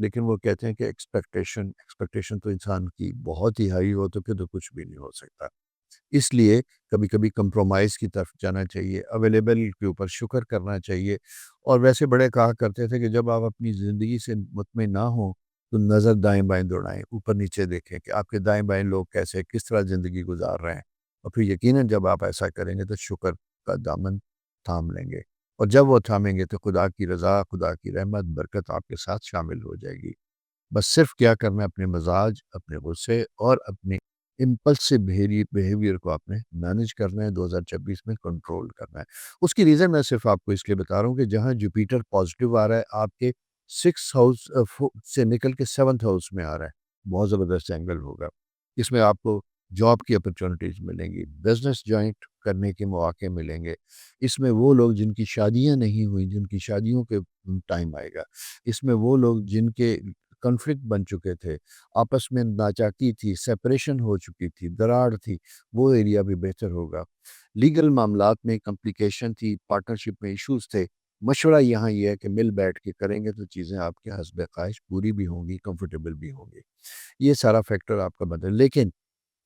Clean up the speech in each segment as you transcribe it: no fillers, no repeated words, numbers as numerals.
لیکن وہ کہتے ہیں کہ ایکسپیکٹیشن تو انسان کی بہت ہی ہائی ہو تو پھر تو کچھ بھی نہیں ہو سکتا۔ اس لیے کبھی کبھی کمپرومائز کی طرف جانا چاہیے، اویلیبل کے اوپر شکر کرنا چاہیے۔ اور ویسے بڑے کہا کرتے تھے کہ جب آپ اپنی زندگی سے مطمئن نہ ہوں تو نظر دائیں بائیں دوڑائیں، اوپر نیچے دیکھیں کہ آپ کے دائیں بائیں لوگ کیسے کس طرح زندگی گزار رہے ہیں، اور پھر یقیناً جب آپ ایسا کریں گے تو شکر کا دامن تھام لیں گے، اور جب وہ تھامیں گے تو خدا کی رضا، خدا کی رحمت، برکت آپ کے ساتھ شامل ہو جائے گی۔ بس صرف کیا کرنا ہے، اپنے مزاج، اپنے غصے اور اپنے امپلسو بیہیویئر کو آپ نے مینج کرنا ہے، 2026 میں کنٹرول کرنا ہے۔ اس کی ریزن میں صرف آپ کو اس لیے بتا رہا ہوں کہ جہاں جوپیٹر پازیٹیو آ رہا ہے آپ کے 6 ہاؤس سے نکل کے 7 ہاؤس میں آ رہا ہے، بہت زبردست اینگل ہوگا۔ اس میں آپ کو جاب کی اپرچونیٹیز ملیں گی، بزنس جوائنٹ کرنے کے مواقع ملیں گے۔ اس میں وہ لوگ جن کی شادیاں نہیں ہوئیں، جن کی شادیوں کے ٹائم آئے گا۔ اس میں وہ لوگ جن کے کنفلکٹ بن چکے تھے، آپس میں ناچاکی تھی، سیپریشن ہو چکی تھی، دراڑ تھی، وہ ایریا بھی بہتر ہوگا۔ لیگل معاملات میں کمپلیکیشن تھی، پارٹنرشپ میں ایشوز تھے، مشورہ یہاں یہ ہے کہ مل بیٹھ کے کریں گے تو چیزیں آپ کے حسب خواہش پوری بھی ہوں گی، کمفرٹیبل بھی ہوں گی۔ یہ سارا فیکٹر آپ کا بدل، لیکن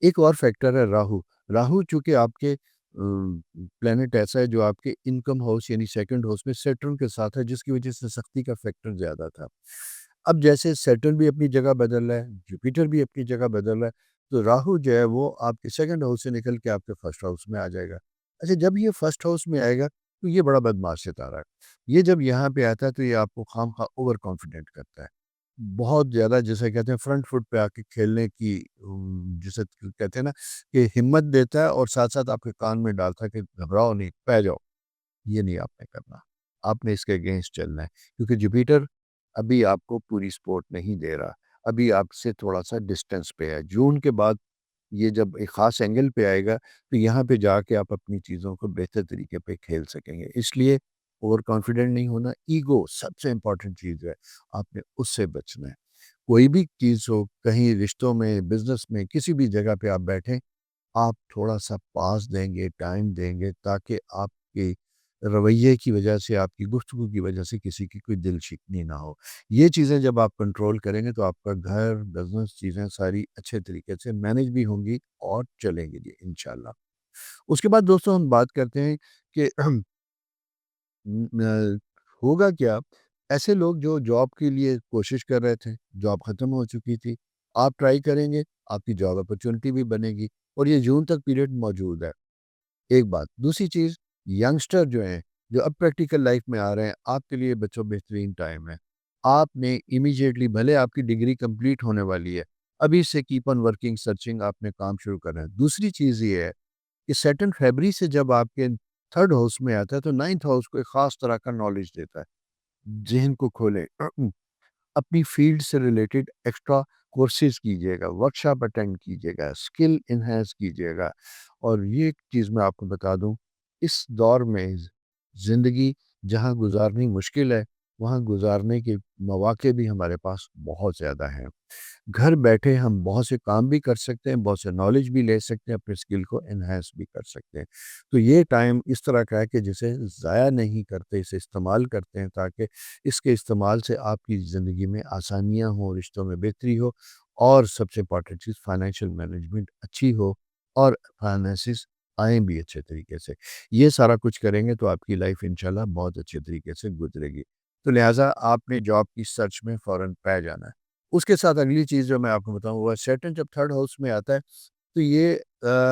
ایک اور فیکٹر ہے راہو۔ راہو چونکہ آپ کے پلینٹ ایسا ہے جو آپ کے انکم ہاؤس یعنی سیکنڈ ہاؤس میں سیٹرن کے ساتھ ہے، جس کی وجہ سے سختی کا فیکٹر زیادہ تھا۔ اب جیسے سیٹرن بھی اپنی جگہ بدل رہا ہے، جوپیٹر بھی اپنی جگہ بدل رہا ہے، تو راہو جو ہے وہ آپ کے سیکنڈ ہاؤس سے نکل کے آپ کے فرسٹ ہاؤس میں آ جائے گا۔ اچھا، جب یہ فرسٹ ہاؤس میں آئے گا تو یہ بڑا بدمعاش ستارہ ہے۔ یہ جب یہاں پہ آتا ہے تو یہ آپ کو خام خواہ اوور کانفیڈنٹ کرتا ہے، بہت زیادہ، جسے کہتے ہیں فرنٹ فٹ پہ آ کے کھیلنے کی، جسے کہتے ہیں نا کہ ہمت دیتا ہے، اور ساتھ ساتھ آپ کے کان میں ڈالتا ہے کہ گھبراؤ نہیں، پہ جاؤ۔ یہ نہیں آپ نے کرنا، آپ نے اس کے اگینسٹ چلنا ہے، کیونکہ جوپیٹر ابھی آپ کو پوری سپورٹ نہیں دے رہا، ابھی آپ سے تھوڑا سا ڈسٹینس پہ ہے۔ جون کے بعد یہ جب ایک خاص اینگل پہ آئے گا تو یہاں پہ جا کے آپ اپنی چیزوں کو بہتر طریقے پہ کھیل سکیں گے۔ اس لیے اوور کانفیڈنٹ نہیں ہونا، ایگو سب سے امپورٹنٹ چیز ہے، آپ نے اس سے بچنا ہے۔ کوئی بھی چیز ہو، کہیں رشتوں میں، بزنس میں، کسی بھی جگہ پہ آپ بیٹھیں، آپ تھوڑا سا پاس دیں گے، ٹائم دیں گے، تاکہ آپ کے رویے کی وجہ سے، آپ کی گفتگو کی وجہ سے کسی کی کوئی دل شکنی نہ ہو۔ یہ چیزیں جب آپ کنٹرول کریں گے تو آپ کا گھر، بزنس، چیزیں ساری اچھے طریقے سے مینج بھی ہوں گی اور چلیں گی انشاءاللہ۔ اس کے بعد دوستوں ہم بات کرتے ہیں کہ ہوگا کیا، ایسے لوگ جو جاب کے لیے کوشش کر رہے تھے، جاب ختم ہو چکی تھی، آپ ٹرائی کریں گے، آپ کی جاب اپرچونٹی بھی بنے گی، اور یہ جون تک پیریڈ موجود ہے، ایک بات۔ دوسری چیز، ینگسٹر جو ہیں، جو اب پریکٹیکل لائف میں آ رہے ہیں، آپ کے لیے بچوں بہترین ٹائم ہے۔ آپ نے امیجیٹلی، بھلے آپ کی ڈگری کمپلیٹ ہونے والی ہے، ابھی سے کیپ آن ورکنگ، سرچنگ، آپ نے کام شروع کرنا ہے۔ دوسری چیز یہ ہے کہ سیٹرن فیبری سے جب آپ کے تھرڈ ہاؤس میں آتا ہے تو نائنتھ ہاؤس کو ایک خاص طرح کا نالج دیتا ہے، ذہن کو کھولے، اپنی فیلڈ سے ریلیٹڈ ایکسٹرا کورسز کیجیے گا، ورکشاپ اٹینڈ کیجیے گا، اسکل انہینس کیجیے گا۔ اور یہ چیز میں آپ کو بتا دوں، اس دور میں زندگی جہاں گزارنی مشکل ہے، وہاں گزارنے کے مواقع بھی ہمارے پاس بہت زیادہ ہیں۔ گھر بیٹھے ہم بہت سے کام بھی کر سکتے ہیں، بہت سے نالج بھی لے سکتے ہیں، اپنے اسکل کو انہینس بھی کر سکتے ہیں۔ تو یہ ٹائم اس طرح کا ہے کہ جسے ضائع نہیں کرتے، اسے استعمال کرتے ہیں، تاکہ اس کے استعمال سے آپ کی زندگی میں آسانیاں ہوں، رشتوں میں بہتری ہو، اور سب سے امپورٹنٹ چیز فائنینشیل مینجمنٹ اچھی ہو، اور فائنینسز آئیں بھی اچھے طریقے سے۔ یہ سارا کچھ کریں گے تو آپ کی لائف انشاءاللہ بہت اچھے طریقے سے گزرے گی۔ تو لہٰذا آپ نے جاب کی سرچ میں فوراً پہ جانا ہے۔ اس کے ساتھ اگلی چیز جو میں آپ کو بتاؤں، وہ سیٹرن جب تھرڈ ہاؤس میں آتا ہے تو یہ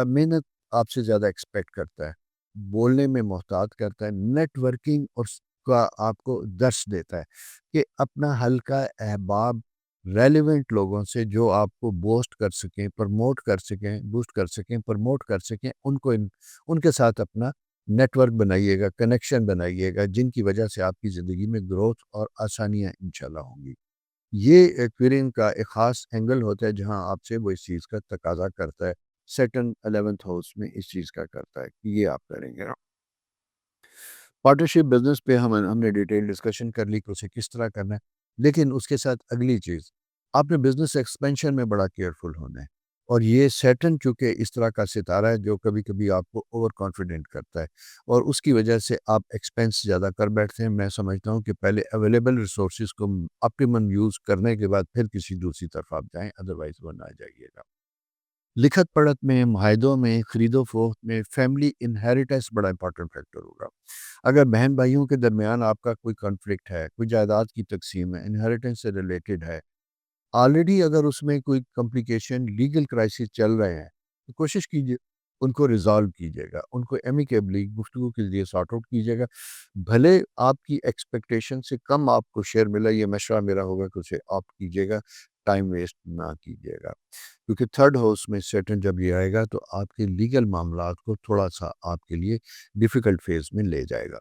محنت آپ سے زیادہ ایکسپیکٹ کرتا ہے، بولنے میں محتاط کرتا ہے، نیٹ ورکنگ اور کا آپ کو درس دیتا ہے کہ اپنا ہلکا احباب ریلیونٹ لوگوں سے جو آپ کو بوسٹ کر سکیں، پرموٹ کر سکیں، بوسٹ کر سکیں، پرموٹ کر سکیں، ان کے ساتھ اپنا نیٹ ورک بنائیے گا، کنیکشن بنائیے گا، جن کی وجہ سے آپ کی زندگی میں گروتھ اور آسانیاں انشاءاللہ ہوں گی۔ یہ ایکویرین کا ایک خاص اینگل ہوتا ہے جہاں آپ سے وہ اس چیز کا تقاضا کرتا ہے، سیٹرن 11th ہاؤس میں اس چیز کا کرتا ہے کہ یہ آپ کریں گے۔ پارٹنرشپ بزنس پہ ہم نے ڈیٹیل ڈسکشن کر لی کہ اسے کس طرح کرنا ہے، لیکن اس کے ساتھ اگلی چیز، آپ نے بزنس ایکسپینشن میں بڑا کیئرفل ہونا ہے۔ اور یہ سیٹرن چونکہ اس طرح کا ستارہ ہے جو کبھی کبھی آپ کو اوور کانفیڈنٹ کرتا ہے، اور اس کی وجہ سے آپ ایکسپینس زیادہ کر بیٹھتے ہیں۔ میں سمجھتا ہوں کہ پہلے اویلیبل ریسورسز کو آپٹیمم یوز کرنے کے بعد پھر کسی دوسری طرف آپ جائیں، ادروائز وہ نہ جائیے گا۔ لکھت پڑھت میں، معاہدوں میں، خرید و فروخت میں فیملی انہیریٹنس بڑا امپورٹنٹ فیکٹر ہوگا۔ اگر بہن بھائیوں کے درمیان آپ کا کوئی کنفلکٹ ہے، کوئی جائیداد کی تقسیم ہے، انہیریٹنس سے ریلیٹڈ ہے، آلریڈی اگر اس میں کوئی کمپلیکیشن، لیگل کرائسس چل رہے ہیں، تو کوشش کیجیے ان کو ریزالو کیجیے گا، ان کو ایمیکیبلی گفتگو کے ذریعے سارٹ آؤٹ کیجیے گا۔ بھلے آپ کی ایکسپیکٹیشن سے کم آپ کو شیئر ملا، یہ مشورہ میرا ہوگا کہ اسے آپ کیجیے گا، ٹائم ویسٹ نہ کیجیے گا، کیونکہ تھرڈ ہاؤس میں سیٹرن جب یہ آئے گا تو آپ کے لیگل معاملات کو تھوڑا سا آپ کے لیے ڈیفیکلٹ فیز میں لے جائے گا۔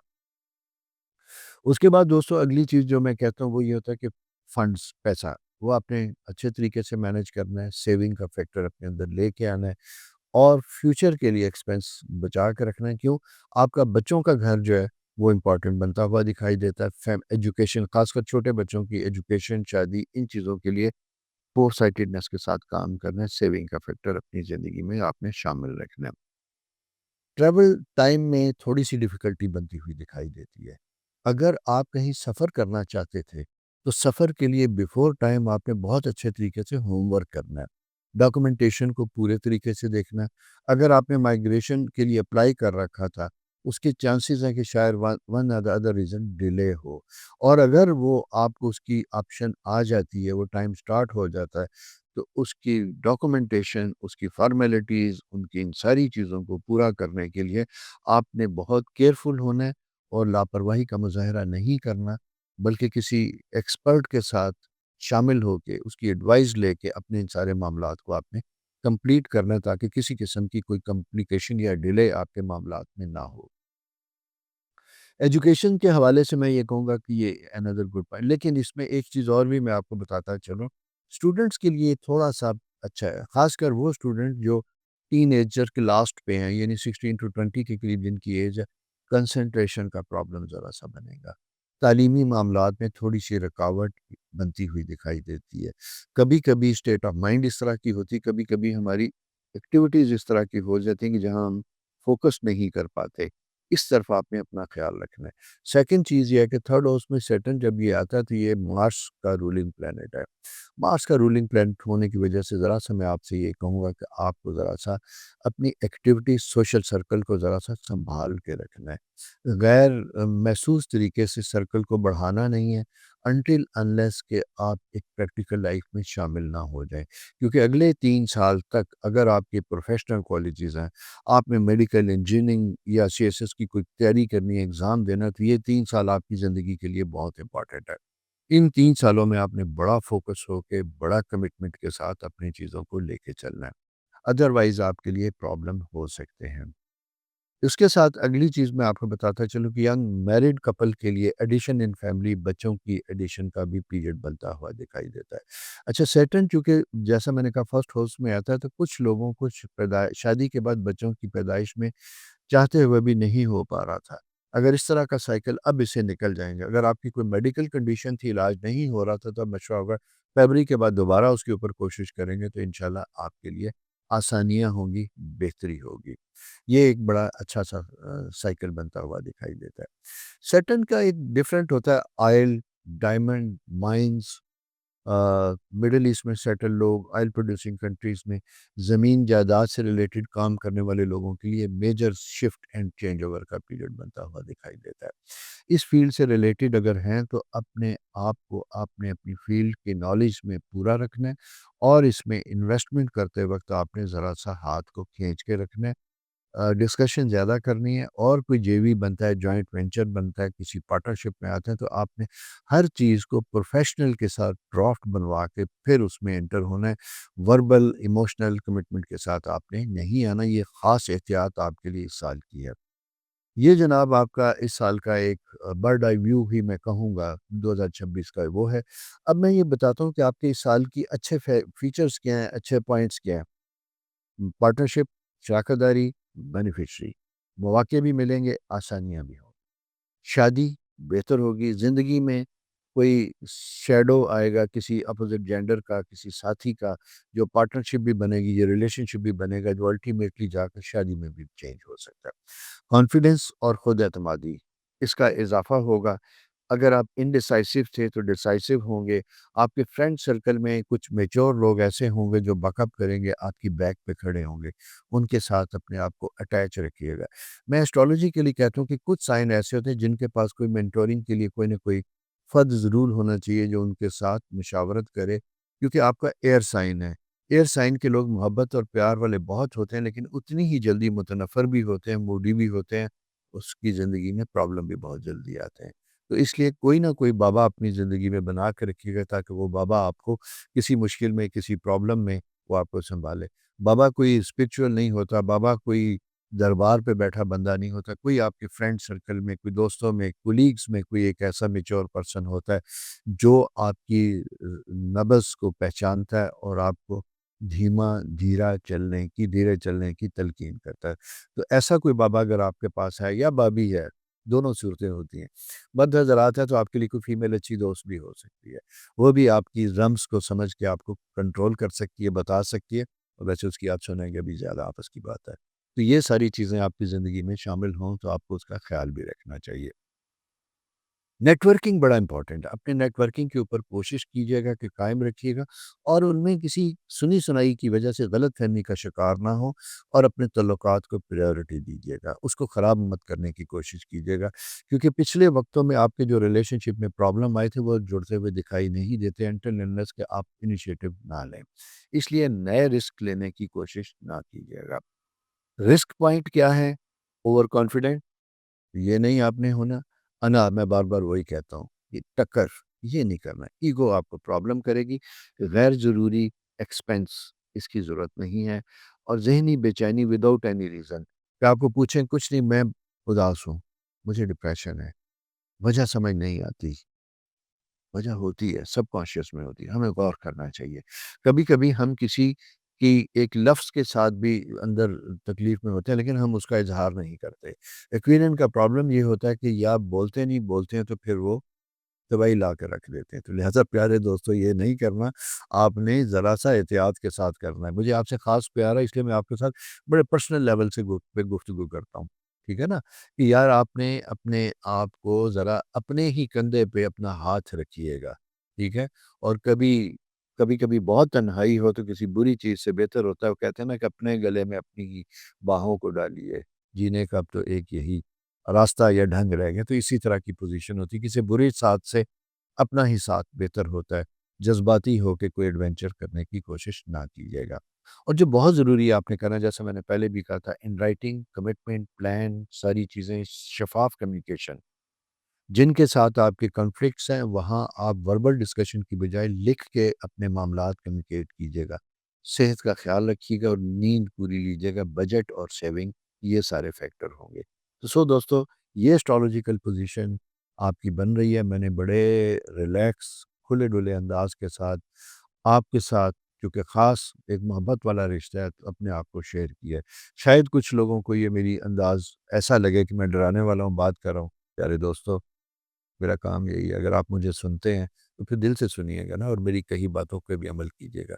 اس کے بعد دوستو اگلی چیز جو میں کہتا ہوں وہ یہ ہوتا ہے کہ فنڈز، پیسہ، وہ آپ نے اچھے طریقے سے مینیج کرنا ہے، سیونگ کا فیکٹر اپنے اندر لے کے آنا ہے، اور فیوچر کے لیے ایکسپینس بچا کے رکھنا ہے۔ کیوں؟ آپ کا بچوں کا گھر جو ہے وہ امپورٹنٹ بنتا ہوا دکھائی دیتا ہے۔ ایجوکیشن، خاص کر چھوٹے بچوں کی ایجوکیشن، شادی، ان چیزوں کے لیے فور سائٹڈنس کے ساتھ کام کرنا ہے، سیونگ کا فیکٹر اپنی زندگی میں آپ نے شامل رکھنا ہے۔ ٹریول ٹائم میں تھوڑی سی ڈیفیکلٹی بنتی ہوئی دکھائی دیتی ہے۔ اگر آپ کہیں سفر کرنا چاہتے تھے تو سفر کے لیے بیفور ٹائم آپ نے بہت اچھے طریقے سے ہوم ورک کرنا ہے، ڈاکومنٹیشن کو پورے طریقے سے دیکھنا ہے۔ اگر آپ نے مائگریشن کے لیے اپلائی کر رکھا تھا، اس کے چانسز ہیں کہ شاید ون ادر ریزن ڈیلے ہو، اور اگر وہ آپ کو اس کی آپشن آ جاتی ہے، وہ ٹائم سٹارٹ ہو جاتا ہے، تو اس کی ڈاکومنٹیشن، اس کی فارمیلٹیز، ان کی ان ساری چیزوں کو پورا کرنے کے لیے آپ نے بہت کیئرفل ہونا ہے، اور لاپرواہی کا مظاہرہ نہیں کرنا، بلکہ کسی ایکسپرٹ کے ساتھ شامل ہو کے اس کی ایڈوائز لے کے اپنے ان سارے معاملات کو آپ نے کمپلیٹ کرنا ہے، تاکہ کسی قسم کی کوئی کمپلیکیشن یا ڈیلے آپ کے معاملات میں نہ ہو۔ ایجوکیشن کے حوالے سے میں یہ کہوں گا کہ یہ another good point، لیکن اس میں ایک چیز اور بھی میں آپ کو بتاتا چلوں، اسٹوڈنٹس کے لیے تھوڑا سا اچھا ہے، خاص کر وہ اسٹوڈنٹ جو ٹین ایجر کے لاسٹ پہ ہیں، یعنی 16 to 20 کے قریب جن کی ایج ہے، کنسنٹریشن کا پرابلم ذرا سا بنے گا، تعلیمی معاملات میں تھوڑی سی رکاوٹ بنتی ہوئی دکھائی دیتی ہے، کبھی کبھی اسٹیٹ آف مائنڈ اس طرح کی ہوتی، کبھی کبھی ہماری ایکٹیویٹیز اس طرح کی ہو جاتی ہیں کہ جہاں ہم فوکس نہیں کر پاتے، اس طرف آپ نے اپنا خیال رکھنا ہے۔ سیکنڈ چیز یہ ہے کہ تھرڈ ہاؤس میں سیٹرن جب یہ آتا ہے تو یہ مارس کا رولنگ پلانٹ ہے۔ مارس کا رولنگ پلانٹ ہونے کی وجہ سے ذرا سا میں آپ سے یہ کہوں گا کہ آپ کو ذرا سا اپنی ایکٹیویٹی، سوشل سرکل کو ذرا سا سنبھال کے رکھنا ہے، غیر محسوس طریقے سے سرکل کو بڑھانا نہیں ہے، انٹل انلیس کہ آپ ایک پریکٹیکل لائف میں شامل نہ ہو جائیں، کیونکہ اگلے 3 سال تک اگر آپ کی پروفیشنل کوالیٹیز ہیں، آپ میں میڈیکل انجینئرنگ یا سی ایس ایس کی کوئی تیاری کرنی ہے، ایگزام دینا، تو یہ 3 سال آپ کی زندگی کے لیے بہت امپورٹنٹ ہے۔ ان 3 سالوں میں آپ نے بڑا فوکس ہو کے، بڑا کمٹمنٹ کے ساتھ اپنی چیزوں کو لے کے چلنا ہے، ادروائز آپ کے لیے پرابلم ہو سکتے ہیں۔ اس کے ساتھ اگلی چیز میں آپ کو بتاتا چلوں کہ ینگ میرڈ کپل کے لیے ایڈیشن ان فیملی، بچوں کی ایڈیشن کا بھی پیریڈ بنتا ہوا دکھائی دیتا ہے۔ اچھا، سیٹرن چونکہ جیسا میں نے کہا فرسٹ ہاؤس میں آتا ہے، تو کچھ لوگوں کو شادی کے بعد بچوں کی پیدائش میں چاہتے ہوئے بھی نہیں ہو پا رہا تھا۔ اگر اس طرح کا سائیکل اب اسے نکل جائیں گے، اگر آپ کی کوئی میڈیکل کنڈیشن تھی، علاج نہیں ہو رہا تھا، تو اب مشورہ ہوگا فیبری کے بعد دوبارہ اس کے اوپر کوشش کریں گے، تو انشاءاللہ آپ کے لیے آسانیاں ہوں گی، بہتری ہوگی۔ یہ ایک بڑا اچھا سا سائیکل بنتا ہوا دکھائی دیتا ہے۔ سیٹرن کا ایک ڈفرینٹ ہوتا ہے، oil, diamond, mines, Middle East میں سیٹل لوگ، آئل پروڈیوسنگ کنٹریز میں زمین جائیداد سے ریلیٹڈ کام کرنے والے لوگوں کے لیے major shift and change over کا پیریڈ بنتا ہوا دکھائی دیتا ہے۔ اس فیلڈ سے ریلیٹڈ اگر ہیں تو اپنے آپ کو آپ نے اپنی فیلڈ کے نالج میں پورا رکھنا ہے، اور اس میں انویسٹمنٹ کرتے وقت آپ نے ذرا سا ہاتھ کو کھینچ کے رکھنا ہے، ڈسکشن زیادہ کرنی ہے، اور کوئی جے وی بنتا ہے، جوائنٹ وینچر بنتا ہے، کسی پارٹنرشپ میں آتے ہیں، تو آپ نے ہر چیز کو پروفیشنل کے ساتھ ڈرافٹ بنوا کے پھر اس میں انٹر ہونا ہے، وربل ایموشنل کمٹمنٹ کے ساتھ آپ نے نہیں آنا۔ یہ خاص احتیاط آپ کے لیے اس سال کی ہے۔ یہ جناب آپ کا اس سال کا ایک برڈ آئی ویو ہی میں کہوں گا 2026 کا وہ ہے۔ اب میں یہ بتاتا ہوں کہ آپ کے اس سال کی اچھے فیچرز کیا ہیں، اچھے پوائنٹس کیا ہیں۔ پارٹنرشپ، شراکت داری، بینیفیشری، مواقع بھی ملیں گے، آسانیاں بھی ہوں، شادی بہتر ہوگی، زندگی میں کوئی شیڈو آئے گا کسی اپوزٹ جینڈر کا، کسی ساتھی کا، جو پارٹنرشپ بھی بنے گی، یہ ریلیشن شپ بھی بنے گا، جو الٹیمیٹلی جا کر شادی میں بھی چینج ہو سکتا ہے۔ کانفیڈنس اور خود اعتمادی، اس کا اضافہ ہوگا۔ اگر آپ انڈیسائسو تھے تو ڈیسائسو ہوں گے۔ آپ کے فرینڈ سرکل میں کچھ میچور لوگ ایسے ہوں گے جو بیک اپ کریں گے، آپ کی بیک پہ کھڑے ہوں گے، ان کے ساتھ اپنے آپ کو اٹیچ رکھیے گا۔ میں ایسٹرالوجی کے لیے کہتا ہوں کہ کچھ سائن ایسے ہوتے ہیں جن کے پاس کوئی مینٹورنگ کے لیے کوئی نہ کوئی فرد ضرور ہونا چاہیے جو ان کے ساتھ مشاورت کرے، کیونکہ آپ کا ایئر سائن ہے۔ ایئر سائن کے لوگ محبت اور پیار والے بہت ہوتے ہیں، لیکن اتنی ہی جلدی متنفر بھی ہوتے ہیں، موڈی بھی ہوتے ہیں، اس کی زندگی میں پرابلم بھی بہت جلدی آتے ہیں۔ تو اس لیے کوئی نہ کوئی بابا اپنی زندگی میں بنا کے رکھیے گا، تاکہ وہ بابا آپ کو کسی مشکل میں، کسی پرابلم میں وہ آپ کو سنبھالے۔ بابا کوئی اسپرچول نہیں ہوتا، بابا کوئی دربار پہ بیٹھا بندہ نہیں ہوتا، کوئی آپ کے فرینڈ سرکل میں، کوئی دوستوں میں، کولیگز میں کوئی ایک ایسا میچور پرسن ہوتا ہے جو آپ کی نبض کو پہچانتا ہے اور آپ کو دھیرے چلنے کی تلقین کرتا ہے۔ تو ایسا کوئی بابا اگر آپ کے پاس ہے یا بابی ہے، دونوں صورتیں ہوتی ہیں۔ مرد حضرات ہے تو آپ کے لیے کوئی فیمیل اچھی دوست بھی ہو سکتی ہے، وہ بھی آپ کی رمز کو سمجھ کے آپ کو کنٹرول کر سکتی ہے، بتا سکتی ہے، اور ویسے اس کی آپ سنیں گے بھی زیادہ آپس کی بات ہے۔ تو یہ ساری چیزیں آپ کی زندگی میں شامل ہوں تو آپ کو اس کا خیال بھی رکھنا چاہیے۔ نیٹ ورکنگ بڑا امپورٹنٹ ہے، اپنے نیٹ ورکنگ کے اوپر کوشش کیجیے گا کہ قائم رکھیے گا، اور ان میں کسی سنی سنائی کی وجہ سے غلط فہمی کا شکار نہ ہو، اور اپنے تعلقات کو پریورٹی دیجیے گا، اس کو خراب مت کرنے کی کوشش کیجیے گا، کیونکہ پچھلے وقتوں میں آپ کے جو ریلیشن شپ میں پرابلم آئے تھے وہ جڑتے ہوئے دکھائی نہیں دیتے انٹل انلیس کہ آپ انیشیٹو نہ لیں۔ اس لیے نئے رسک لینے کی کوشش نہ کیجیے گا۔ رسک پوائنٹ کیا ہے؟ اوور کانفیڈنٹ، یہ نہیں آپ نے ہونا۔ انا، میں بار بار وہی کہتا ہوں، یہ ٹکر، یہ نہیں کرنا۔ ایگو آپ کو پرابلم کرے گی۔ غیر ضروری ایکسپینس، اس کی ضرورت نہیں ہے۔ اور ذہنی بے چینی وداؤٹ اینی ریزن، کہ آپ کو پوچھیں کچھ نہیں، میں اداس ہوں، مجھے ڈپریشن ہے، وجہ سمجھ نہیں آتی۔ وجہ ہوتی ہے، سب کانشیس میں ہوتی ہے، ہمیں غور کرنا چاہیے۔ کبھی کبھی ہم کسی کی ایک لفظ کے ساتھ بھی اندر تکلیف میں ہوتے ہیں، لیکن ہم اس کا اظہار نہیں کرتے۔ ایکویرین کا پرابلم یہ ہوتا ہے کہ یا بولتے نہیں، بولتے ہیں تو پھر وہ دوائی لا کے رکھ دیتے ہیں۔ تو لہٰذا پیارے دوستو، یہ نہیں کرنا، آپ نے ذرا سا احتیاط کے ساتھ کرنا ہے۔ مجھے آپ سے خاص پیار ہے، اس لیے میں آپ کے ساتھ بڑے پرسنل لیول سے پہ گفتگو کرتا ہوں، ٹھیک ہے نا؟ کہ یار آپ نے اپنے آپ کو ذرا اپنے ہی کندھے پہ اپنا ہاتھ رکھیے گا، ٹھیک ہے؟ اور کبھی کبھی بہت تنہائی ہو تو کسی بری چیز سے بہتر ہوتا ہے، وہ کہتے ہیں نا کہ اپنے گلے میں اپنی ہی باہوں کو ڈالیے، جینے کا اب تو ایک یہی راستہ یا ڈھنگ رہ گیا۔ تو اسی طرح کی پوزیشن ہوتی ہے، کسی برے ساتھ سے اپنا ہی ساتھ بہتر ہوتا ہے۔ جذباتی ہو کے کوئی ایڈونچر کرنے کی کوشش نہ کیجیے گا۔ اور جو بہت ضروری ہے آپ نے کرنا، جیسے میں نے پہلے بھی کہا تھا، ان رائٹنگ، کمٹمنٹ، پلان، ساری چیزیں، شفاف کمیونیکیشن۔ جن کے ساتھ آپ کے کنفلکٹس ہیں وہاں آپ وربل ڈسکشن کی بجائے لکھ کے اپنے معاملات کمیونیکیٹ کیجیے گا۔ صحت کا خیال رکھیے گا اور نیند پوری لیجیے گا، بجٹ اور سیونگ، یہ سارے فیکٹر ہوں گے۔ تو دوستو، یہ اسٹرالوجیکل پوزیشن آپ کی بن رہی ہے۔ میں نے بڑے ریلیکس، کھلے ڈلے انداز کے ساتھ آپ کے ساتھ، کیونکہ خاص ایک محبت والا رشتہ ہے، تو اپنے آپ کو شیئر کیا ہے۔ شاید کچھ لوگوں کو یہ میری انداز ایسا لگے کہ میں ڈرانے والا ہوں، بات کر رہا ہوں۔ پیارے دوستو، میرا کام یہی ہے، اگر آپ مجھے سنتے ہیں تو پھر دل سے سنیے گا نا، اور میری کہی باتوں پہ بھی عمل کیجیے گا،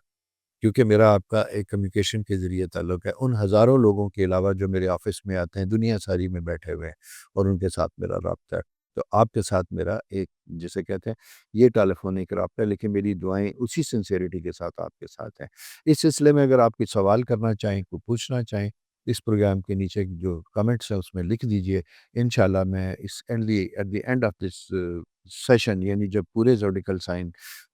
کیونکہ میرا آپ کا ایک کمیونیکیشن کے ذریعے تعلق ہے ان ہزاروں لوگوں کے علاوہ جو میرے آفس میں آتے ہیں، دنیا ساری میں بیٹھے ہوئے ہیں، اور ان کے ساتھ میرا رابطہ ہے۔ تو آپ کے ساتھ میرا ایک، جسے کہتے ہیں، یہ ٹیلیفونک رابطہ ہے، لیکن میری دعائیں اسی سنسیریٹی کے ساتھ آپ کے ساتھ ہیں۔ اس سلسلے میں اگر آپ کوئی سوال کرنا چاہیں، کوئی پوچھنا چاہیں، اس پروگرام کے نیچے جو کمنٹس ہیں اس میں لکھ دیجئے۔ انشاءاللہ میں at the end of this session, یعنی جب پورے زوڈیکل سائن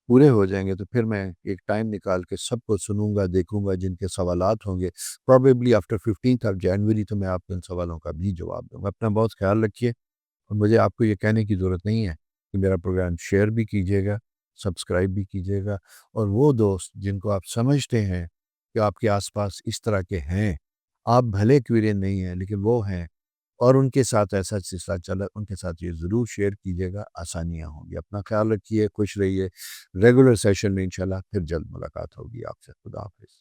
پورے ہو جائیں گے، تو پھر میں ایک ٹائم نکال کے سب کو سنوں گا، دیکھوں گا، جن کے سوالات ہوں گے پروبیبلی آفٹر 15 جنوری، تو میں آپ کے ان سوالوں کا بھی جواب دوں گا۔ اپنا بہت خیال رکھیے، اور مجھے آپ کو یہ کہنے کی ضرورت نہیں ہے کہ میرا پروگرام شیئر بھی کیجیے گا، سبسکرائب بھی کیجیے گا، اور وہ دوست جن کو آپ سمجھتے ہیں کہ آپ کے آس پاس اس طرح کے ہیں، آپ بھلے کویرین نہیں ہیں لیکن وہ ہیں، اور ان کے ساتھ ایسا سلسلہ چلا، ان کے ساتھ یہ ضرور شیئر کیجیے گا، آسانیاں ہوں گی۔ اپنا خیال رکھیے، خوش رہیے۔ ریگولر سیشن میں انشاءاللہ پھر جلد ملاقات ہوگی آپ سے۔ خدا حافظ۔